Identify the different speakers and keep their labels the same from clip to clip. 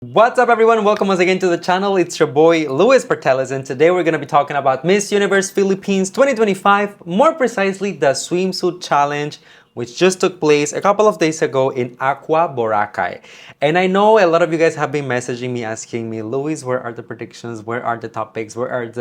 Speaker 1: What's up everyone? Welcome once again to the channel. It's your boy Luis Portelles, and today we're going to be talking about Miss Universe Philippines 2025, more precisely the swimsuit challenge, which just took place a couple of days ago in Aqua, Boracay. And I know a lot of you guys have been messaging me asking me, Luis, where are the predictions? Where are the topics? Where's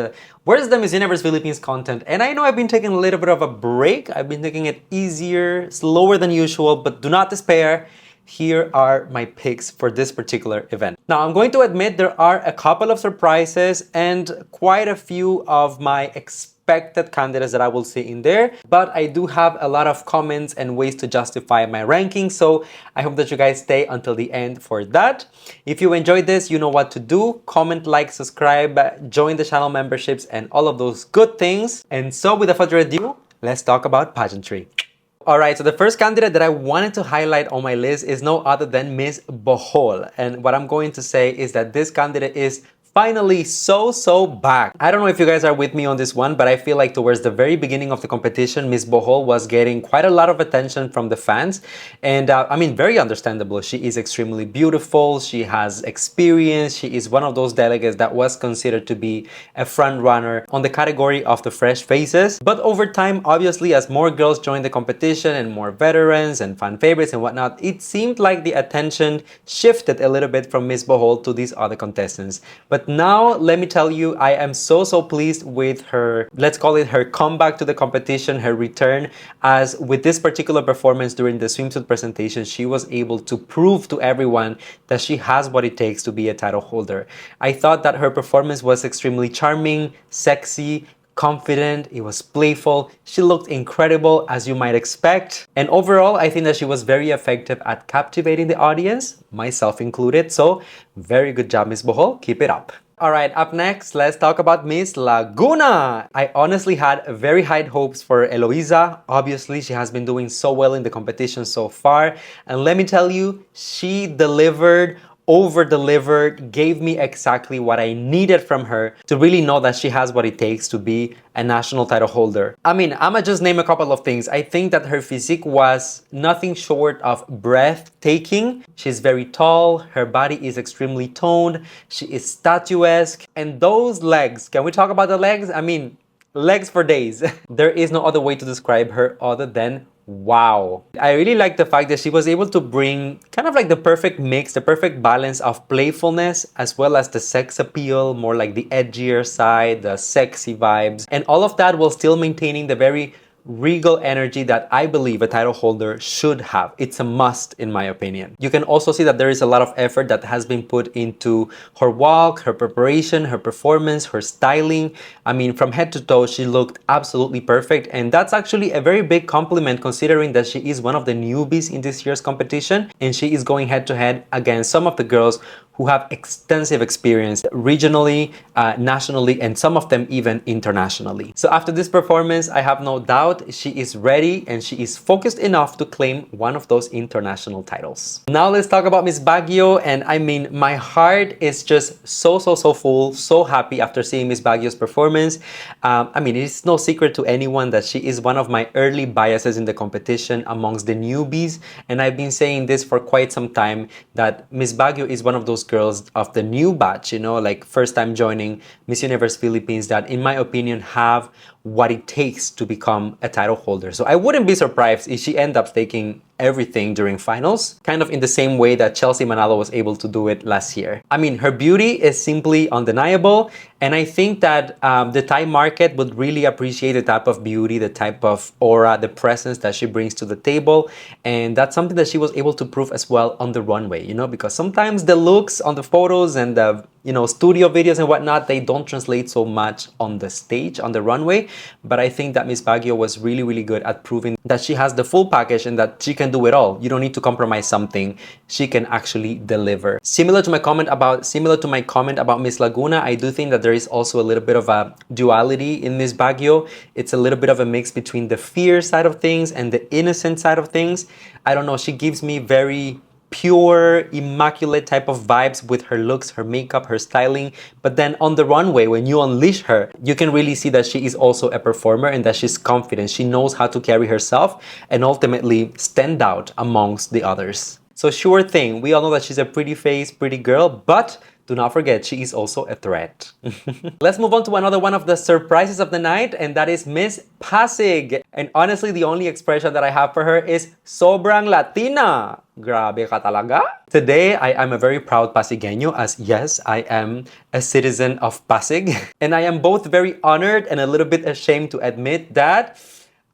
Speaker 1: the Miss Universe Philippines content? And I know I've been taking a little bit of a break. I've been taking it easier, slower than usual, but do not despair. Here are my picks for this particular event. Now, I'm going to admit there are a couple of surprises and quite a few of my expected candidates that I will see in there, but I do have a lot of comments and ways to justify my ranking, so I hope that you guys stay until the end for that. If you enjoyed this, you know what to do. Comment, like, subscribe, join the channel memberships, and all of those good things. And so without further ado, let's talk about pageantry. Alright, so the first candidate that I wanted to highlight on my list is no other than Miss Bohol. And what I'm going to say is that this candidate is finally so back. I don't know if you guys are with me on this one, but I feel like towards the very beginning of the competition, Miss Bohol was getting quite a lot of attention from the fans. And I mean, very understandable. She is extremely beautiful. She has experience. She is one of those delegates that was considered to be a front runner on the category of the fresh faces. But over time, obviously, as more girls joined the competition and more veterans and fan favorites and whatnot, it seemed like the attention shifted a little bit from Miss Bohol to these other contestants. But now, let me tell you, I am so pleased with her, let's call it her comeback to the competition, her return, as with this particular performance during the swimsuit presentation, she was able to prove to everyone that she has what it takes to be a title holder. I thought that her performance was extremely charming, sexy, confident, it was playful, she looked incredible as you might expect, and overall I think that she was very effective at captivating the audience, myself included, so very good job Miss Bohol, keep it up. Alright, up next, let's talk about Miss Laguna. I honestly had very high hopes for Eloisa. Obviously, she has been doing so well in the competition so far, and let me tell you, she delivered, over-delivered, gave me exactly what I needed from her to really know that she has what it takes to be a national title holder. I mean, I'ma just name a couple of things. I think that her physique was nothing short of breathtaking. She's very tall, her body is extremely toned, she is statuesque, and those legs, can we talk about the legs? I mean, legs for days. There is no other way to describe her other than wow. I really like the fact that she was able to bring kind of like the perfect mix, the perfect balance of playfulness as well as the sex appeal, more like the edgier side, the sexy vibes, and all of that while still maintaining the very regal energy that I believe a title holder should have. It's a must in my opinion. You can also see that there is a lot of effort that has been put into her walk, her preparation, her performance, her styling. I mean, from head to toe, she looked absolutely perfect, and that's actually a very big compliment considering that she is one of the newbies in this year's competition and she is going head to head against some of the girls who have extensive experience regionally, nationally, and some of them even internationally. So after this performance, I have no doubt she is ready and she is focused enough to claim one of those international titles. Now let's talk about Miss Baguio, and I mean, my heart is just so full, so happy after seeing Miss Baguio's performance. I mean, it's no secret to anyone that she is one of my early biases in the competition amongst the newbies, and I've been saying this for quite some time that Miss Baguio is one of those girls of the new batch, you know, like first time joining Miss Universe Philippines that in my opinion have what it takes to become a title holder. So I wouldn't be surprised if she ends up taking everything during finals, kind of in the same way that Chelsea Manalo was able to do it last year. I mean, her beauty is simply undeniable, and I think that the Thai market would really appreciate the type of beauty, the type of aura, the presence that she brings to the table, and that's something that she was able to prove as well on the runway, you know, because sometimes the looks on the photos and the, you know, studio videos and whatnot, they don't translate so much on the stage, on the runway, but I think that Miss Baguio was really good at proving that she has the full package and that she can do it all. You don't need to compromise something. She can actually deliver. Similar to my comment about Miss Laguna, I do think that there is also a little bit of a duality in Miss Baguio. It's a little bit of a mix between the fear side of things and the innocent side of things. I don't know, she gives me very pure, immaculate type of vibes with her looks, her makeup, her styling. But then on the runway, when you unleash her, you can really see that she is also a performer and that she's confident. She knows how to carry herself and ultimately stand out amongst the others. So sure thing, we all know that she's a pretty face, pretty girl, but do not forget, she is also a threat. Let's move on to another one of the surprises of the night, and that is Miss Pasig. And honestly, the only expression that I have for her is sobrang Latina. Grabe ka talaga. Today, I am a very proud Pasigueño, as yes, I am a citizen of Pasig. And I am both very honored and a little bit ashamed to admit that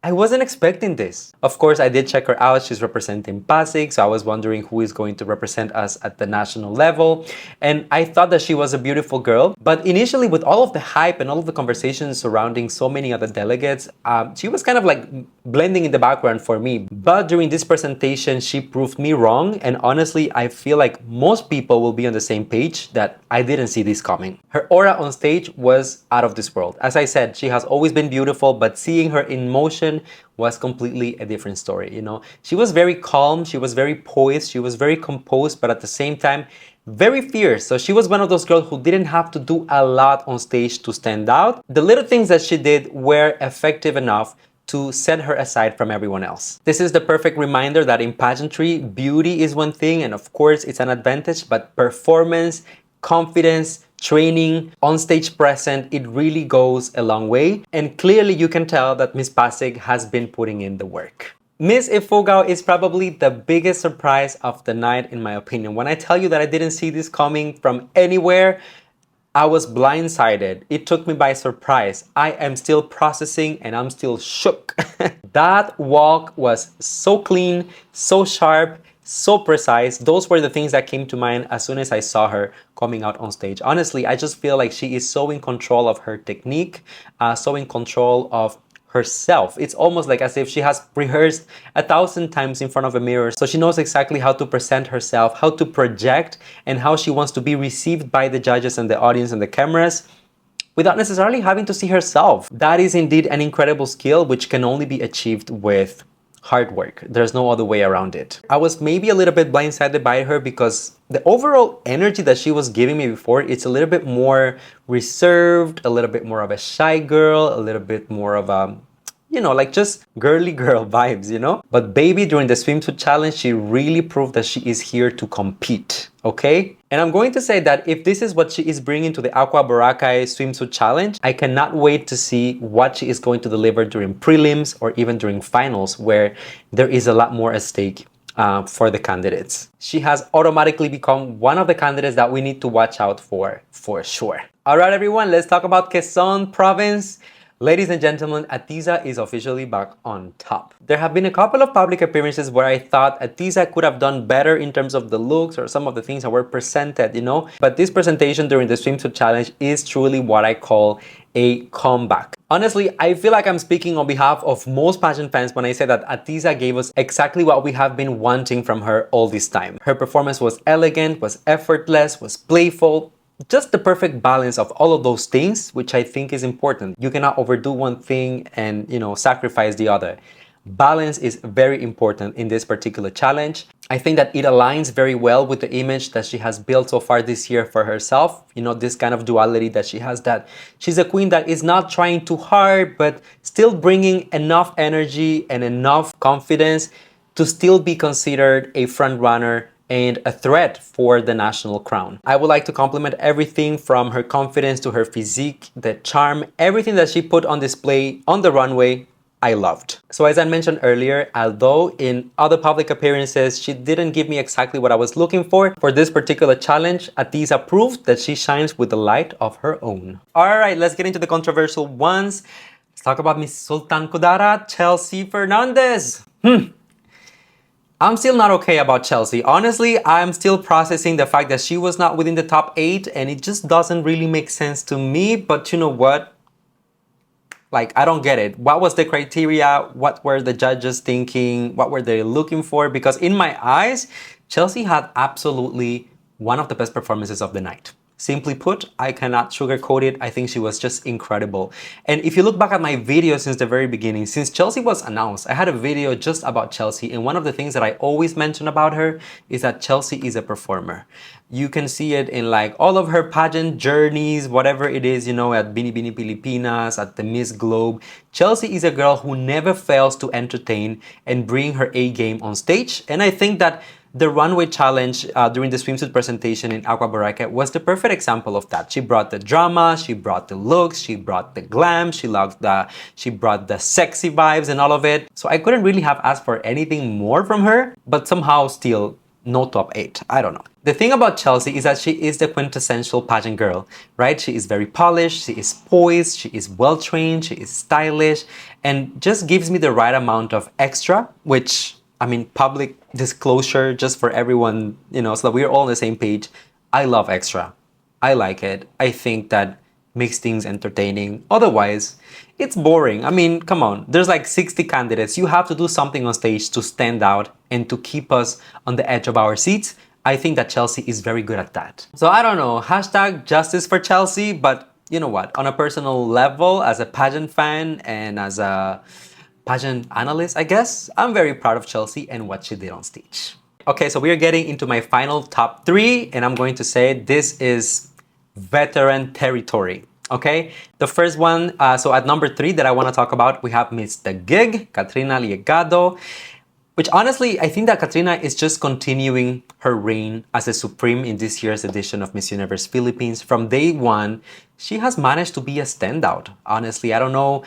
Speaker 1: I wasn't expecting this. Of course, I did check her out. She's representing Pasig, so I was wondering who is going to represent us at the national level. And I thought that she was a beautiful girl. But initially, with all of the hype and all of the conversations surrounding so many other delegates, she was kind of like blending in the background for me. But during this presentation, she proved me wrong. And honestly, I feel like most people will be on the same page that I didn't see this coming. Her aura on stage was out of this world. As I said, she has always been beautiful, but seeing her in motion was completely a different story, you know. She was very calm, she was very poised, she was very composed, but at the same time, very fierce. So she was one of those girls who didn't have to do a lot on stage to stand out. The little things that she did were effective enough to set her aside from everyone else. This is the perfect reminder that in pageantry, beauty is one thing, and of course, it's an advantage, but performance, confidence, training, on-stage present, it really goes a long way. And clearly you can tell that Miss Pasig has been putting in the work. Miss Ifugao is probably the biggest surprise of the night, in my opinion. When I tell you that I didn't see this coming from anywhere, I was blindsided. It took me by surprise. I am still processing and I'm still shook. That walk was so clean, so sharp, so precise. Those were the things that came to mind as soon as I saw her coming out on stage. Honestly, I just feel like she is so in control of her technique, so in control of herself. It's almost like as if she has rehearsed 1,000 times in front of a mirror. So she knows exactly how to present herself, how to project, and how she wants to be received by the judges and the audience and the cameras without necessarily having to see herself. That is indeed an incredible skill which can only be achieved with hard work. There's no other way around it. I was maybe a little bit blindsided by her because the overall energy that she was giving me before, it's a little bit more reserved, a little bit more of a shy girl, a little bit more of a, you know, like just girly girl vibes, you know? But baby, during the swimsuit challenge, she really proved that she is here to compete, okay? And I'm going to say that if this is what she is bringing to the Aqua Boracay swimsuit challenge, I cannot wait to see what she is going to deliver during prelims or even during finals, where there is a lot more at stake for the candidates. She has automatically become one of the candidates that we need to watch out for sure. All right, everyone, let's talk about Quezon province. Ladies and gentlemen, Atiza is officially back on top. There have been a couple of public appearances where I thought Atiza could have done better in terms of the looks or some of the things that were presented, you know? But this presentation during the swimsuit challenge is truly what I call a comeback. Honestly, I feel like I'm speaking on behalf of most pageant fans when I say that Atiza gave us exactly what we have been wanting from her all this time. Her performance was elegant, was effortless, was playful. Just the perfect balance of all of those things, which I think is important. You cannot overdo one thing and, you know, sacrifice the other. Balance is very important in this particular challenge. I think that it aligns very well with the image that she has built so far this year for herself. You know, this kind of duality that she has, that she's a queen that is not trying too hard, but still bringing enough energy and enough confidence to still be considered a front runner and a threat for the national crown. I would like to compliment everything from her confidence to her physique, the charm, everything that she put on display on the runway, I loved. So as I mentioned earlier, although in other public appearances, she didn't give me exactly what I was looking for this particular challenge, Atiza proved that she shines with the light of her own. All right, let's get into the controversial ones. Let's talk about Miss Sultan Kudarat, Chelsea Fernandez. I'm still not okay about Chelsea. Honestly, I'm still processing the fact that she was not within the top 8 and it just doesn't really make sense to me. But you know what? Like, I don't get it. What was the criteria? What were the judges thinking? What were they looking for? Because in my eyes, Chelsea had absolutely one of the best performances of the night. Simply put, I cannot sugarcoat it. I think she was just incredible. And if you look back at my video since the very beginning, since Chelsea was announced, I had a video just about Chelsea. And one of the things that I always mention about her is that Chelsea is a performer. You can see it in like all of her pageant journeys, whatever it is, you know, at Bini Bini Pilipinas, at the Miss Globe. Chelsea is a girl who never fails to entertain and bring her A game on stage. And I think that The runway challenge during the swimsuit presentation in Aqua Boracay was the perfect example of that. She brought the drama, she brought the looks, she brought the glam, she brought the sexy vibes and all of it. So I couldn't really have asked for anything more from her, but somehow still no top 8. I don't know. The thing about Chelsea is that she is the quintessential pageant girl, right? She is very polished, she is poised, she is well-trained, she is stylish, and just gives me the right amount of extra, which, I mean, public disclosure, just for everyone, you know, so that we're all on the same page. I love extra. I like it. I think that makes things entertaining. Otherwise, it's boring. I mean, come on. There's like 60 candidates. You have to do something on stage to stand out and to keep us on the edge of our seats. I think that Chelsea is very good at that. So I don't know, hashtag justice for Chelsea, but you know what? On a personal level, as a pageant fan and as a pageant analyst, I guess, I'm very proud of Chelsea and what she did on stage. Okay, so we are getting into my final top 3, and I'm going to say this is veteran territory. Okay, the first one, so at number 3 that I want to talk about, we have Miss Taguig, Katrina Liegado, which honestly, I think that Katrina is just continuing her reign as a supreme in this year's edition of Miss Universe Philippines. From day one, she has managed to be a standout. Honestly, I don't know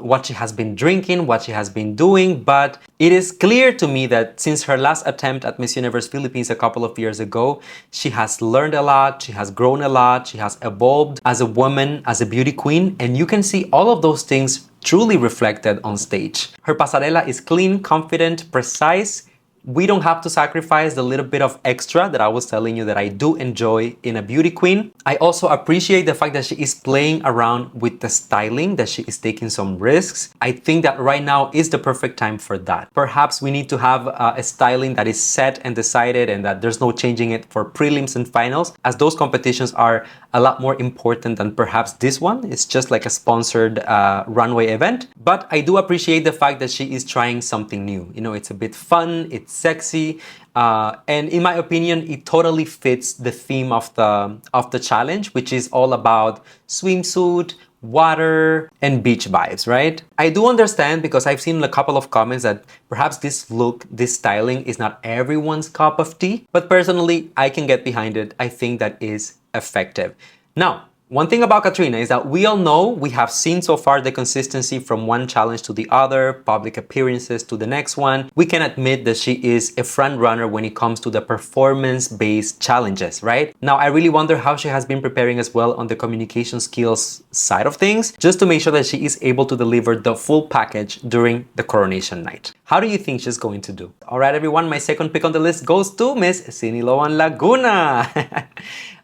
Speaker 1: what she has been drinking, what she has been doing, but it is clear to me that since her last attempt at Miss Universe Philippines a couple of years ago, she has learned a lot, she has grown a lot, she has evolved as a woman, as a beauty queen, and you can see all of those things truly reflected on stage. Her pasarela is clean, confident, precise. We don't have to sacrifice the little bit of extra that I was telling you that I do enjoy in a beauty queen. I also appreciate the fact that she is playing around with the styling, that she is taking some risks. I think that right now is the perfect time for that. Perhaps we need to have a styling that is set and decided and that there's no changing it for prelims and finals, as those competitions are a lot more important than perhaps this one. It's just like a sponsored runway event. But I do appreciate the fact that she is trying something new. You know, it's a bit fun, it's sexy, and in my opinion, it totally fits the theme of the challenge, which is all about swimsuit, water, and beach vibes, right? I do understand, because I've seen a couple of comments that perhaps this look, this styling is not everyone's cup of tea, but personally, I can get behind it. I think that is effective. Now, one thing about Katrina is that we all know, we have seen so far the consistency from one challenge to the other, public appearances to the next one. We can admit that she is a front runner when it comes to the performance-based challenges, right? Now, I really wonder how she has been preparing as well on the communication skills side of things, just to make sure that she is able to deliver the full package during the coronation night. How do you think she's going to do? All right, everyone, my second pick on the list goes to Miss Siniloan Laguna.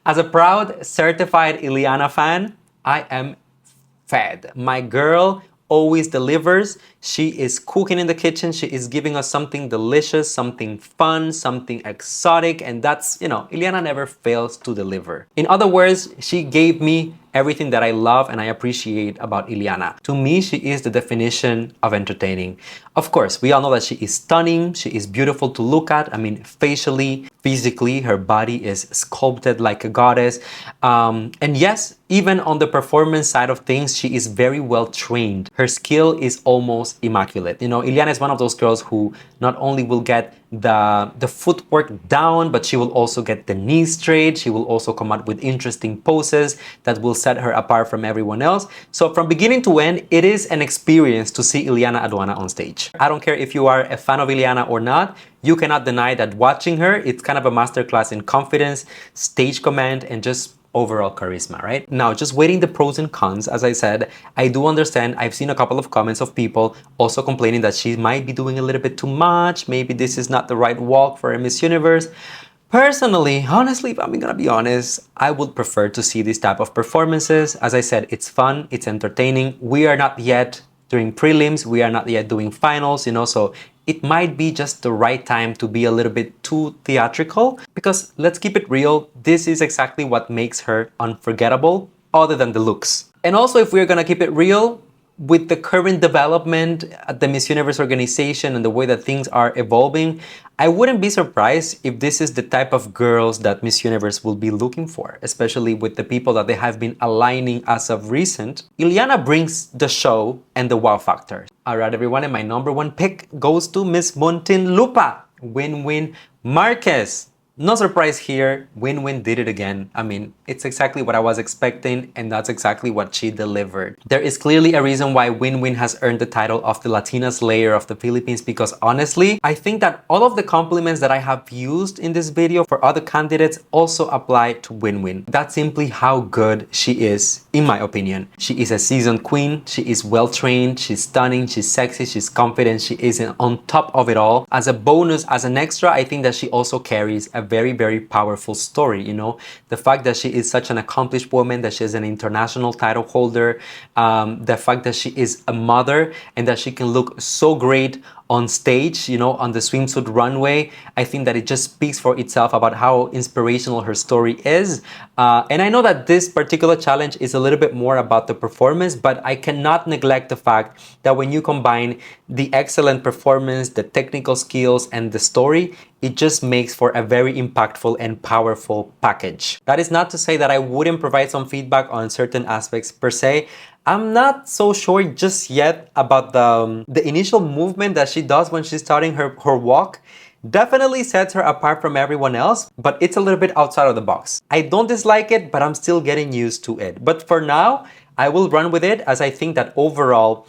Speaker 1: As a proud certified Ileana fan, I am fed. My girl always delivers. She is cooking in the kitchen. She is giving us something delicious, something fun, something exotic, and that's, you know, Ileana never fails to deliver. In other words, she gave me everything that I love and I appreciate about Ileana. To me, she is the definition of entertaining. Of course, we all know that she is stunning, she is beautiful to look at. I mean, facially, physically, her body is sculpted like a goddess. And yes, even on the performance side of things, she is very well trained. Her skill is almost immaculate. You know, Ileana is one of those girls who not only will get the footwork down, but she will also get the knees straight. She will also come out with interesting poses that will set her apart from everyone else. So from beginning to end, it is an experience to see Ileana Aduana on stage. I don't care if you are a fan of Ileana or not, you cannot deny that watching her, it's kind of a masterclass in confidence, stage command, and just overall charisma, right? Now, just weighing the pros and cons, as I said, I do understand. I've seen a couple of comments of people also complaining that she might be doing a little bit too much. Maybe this is not the right walk for a Miss Universe. Personally, honestly, if I'm gonna be honest, I would prefer to see this type of performances. As I said, it's fun, it's entertaining. We are not yet doing prelims, we are not yet doing finals, you know, so it might be just the right time to be a little bit too theatrical, because let's keep it real, this is exactly what makes her unforgettable, other than the looks. And also, if we're gonna keep it real, with the current development at the Miss Universe organization and the way that things are evolving, I wouldn't be surprised if this is the type of girls that Miss Universe will be looking for, especially with the people that they have been aligning as of recent. Ileana brings the show and the wow factor. All right, everyone, and my number one pick goes to Miss Muntinlupa. WinWyn Marquez. No surprise here, WinWyn did it again. I mean, it's exactly what I was expecting, and that's exactly what she delivered. There is clearly a reason why WinWyn has earned the title of the Latina Slayer of the Philippines, because honestly, I think that all of the compliments that I have used in this video for other candidates also apply to WinWyn. That's simply how good she is, in my opinion. She is a seasoned queen, she is well-trained, she's stunning, she's sexy, she's confident, she is on top of it all. As a bonus, as an extra, I think that she also carries a very, very powerful story, you know? The fact that she is such an accomplished woman, that she is an international title holder, the fact that she is a mother and that she can look so great on stage, you know, on the swimsuit runway. I think that it just speaks for itself about how inspirational her story is. And I know that this particular challenge is a little bit more about the performance, but I cannot neglect the fact that when you combine the excellent performance, the technical skills, and the story, it just makes for a very impactful and powerful package. That is not to say that I wouldn't provide some feedback on certain aspects per se. I'm not so sure just yet about the initial movement that she does when she's starting her walk. Definitely sets her apart from everyone else, but it's a little bit outside of the box. I don't dislike it, but I'm still getting used to it. But for now, I will run with it, as I think that overall,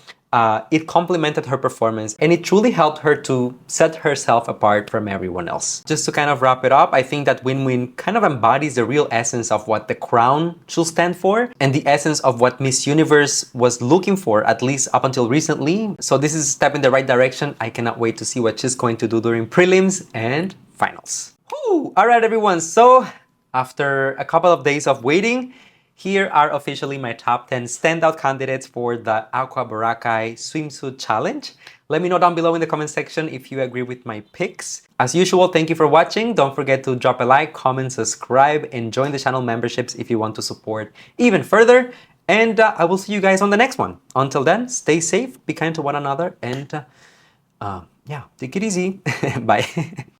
Speaker 1: it complemented her performance and it truly helped her to set herself apart from everyone else. Just to kind of wrap it up, I think that WinWyn kind of embodies the real essence of what the crown should stand for and the essence of what Miss Universe was looking for, at least up until recently. So this is a step in the right direction. I cannot wait to see what she's going to do during prelims and finals. Whew. All right, everyone. So after a couple of days of waiting, here are officially my top 10 standout candidates for the Aqua Boracay Swimsuit Challenge. Let me know down below in the comment section if you agree with my picks. As usual, thank you for watching. Don't forget to drop a like, comment, subscribe, and join the channel memberships if you want to support even further. And I will see you guys on the next one. Until then, stay safe, be kind to one another, and yeah, take it easy. Bye.